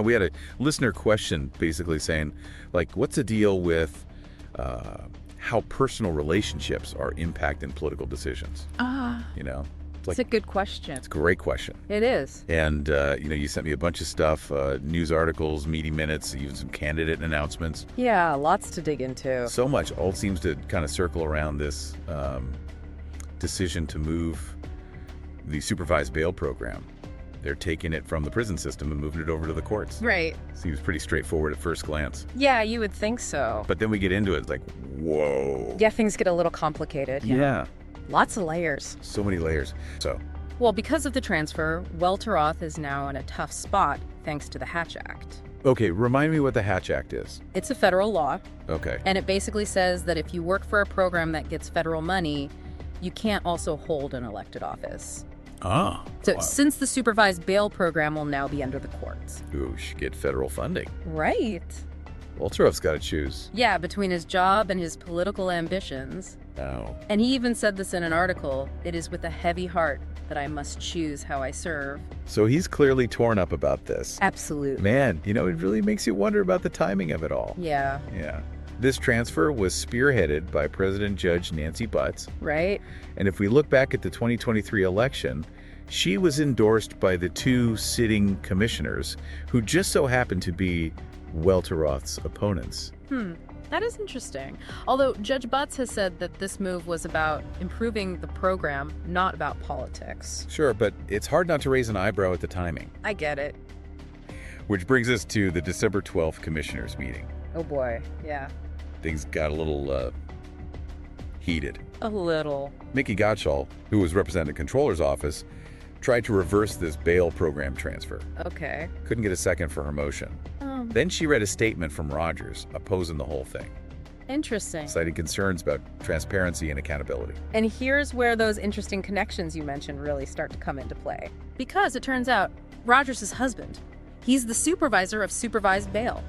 We had a listener question basically saying, like, what's the deal with how personal relationships are impacting political decisions? It's a good question. It's a great question. It is. And, you sent me a bunch of stuff, news articles, meeting minutes, even some candidate announcements. Yeah, lots to dig into. So much. All seems to kind of circle around this decision to move the supervised bail program. They're taking it from the prison system and moving it over to the courts. Right. Seems pretty straightforward at first glance. Yeah, you would think so. But then we get into it, it's like, whoa. Yeah, things get a little complicated. Yeah. Lots of layers. So many layers. Well, because of the transfer, Welteroth is now in a tough spot thanks to the Hatch Act. Okay, remind me what the Hatch Act is. It's a federal law. Okay. And it basically says that if you work for a program that gets federal money, you can't also hold an elected office. Ah. So wow. since the supervised bail program will now be under the courts. Ooh, should get federal funding. Right. Welteroth's got to choose. Yeah, between his job and his political ambitions. Oh. And he even said this in an article, "It is with a heavy heart that I must choose how I serve." So he's clearly torn up about this. Absolutely. Man, it really makes you wonder about the timing of it all. Yeah. Yeah. This transfer was spearheaded by President Judge Nancy Butts. Right. And if we look back at the 2023 election, she was endorsed by the two sitting commissioners who just so happened to be Welteroth's opponents. That is interesting. Although Judge Butts has said that this move was about improving the program, not about politics. Sure, but it's hard not to raise an eyebrow at the timing. I get it. Which brings us to the December 12th commissioners meeting. Oh boy, yeah. Things got a little heated. A little. Mickey Gottschall, who was representing the controller's office, tried to reverse this bail program transfer. Okay. Couldn't get a second for her motion. Then she read a statement from Rogers opposing the whole thing, Interesting. citing concerns about transparency and accountability. And here's where those interesting connections you mentioned really start to come into play. Because it turns out Rogers' husband, he's the supervisor of supervised bail.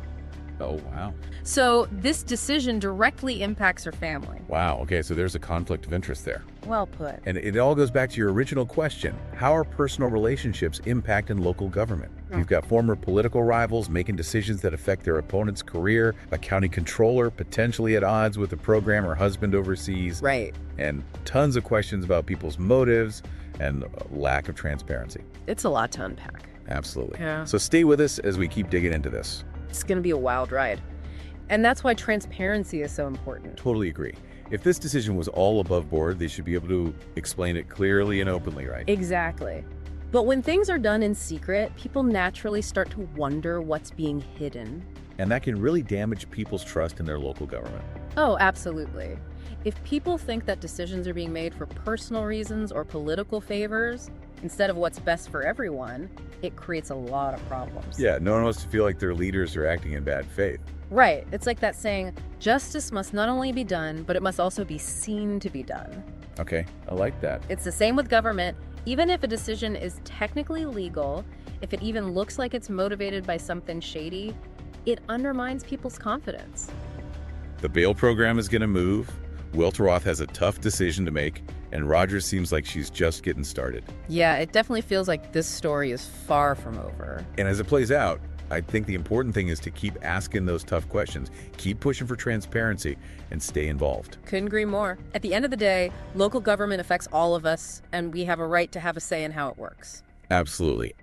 Oh, wow. So this decision directly impacts her family. Wow, okay, so there's a conflict of interest there. Well put. And it all goes back to your original question. How are personal relationships impacting local government? You've got former political rivals making decisions that affect their opponent's career, a county controller potentially at odds with the program her husband oversees. Right. And tons of questions about people's motives and lack of transparency. It's a lot to unpack. Absolutely. Yeah. So stay with us as we keep digging into this. It's going to be a wild ride. And that's why transparency is so important. Totally agree. If this decision was all above board, they should be able to explain it clearly and openly, right? Exactly. But when things are done in secret, people naturally start to wonder what's being hidden. And that can really damage people's trust in their local government. Oh, absolutely. If people think that decisions are being made for personal reasons or political favors, instead of what's best for everyone, it creates a lot of problems. Yeah, no one wants to feel like their leaders are acting in bad faith. Right. It's like that saying, justice must not only be done, but it must also be seen to be done. Okay, I like that. It's the same with government. Even if a decision is technically legal, if it even looks like it's motivated by something shady, it undermines people's confidence. The bail program is going to move. Welteroth has a tough decision to make, and Rogers seems like she's just getting started. Yeah, it definitely feels like this story is far from over. And as it plays out, I think the important thing is to keep asking those tough questions, keep pushing for transparency, and stay involved. Couldn't agree more. At the end of the day, local government affects all of us, and we have a right to have a say in how it works. Absolutely.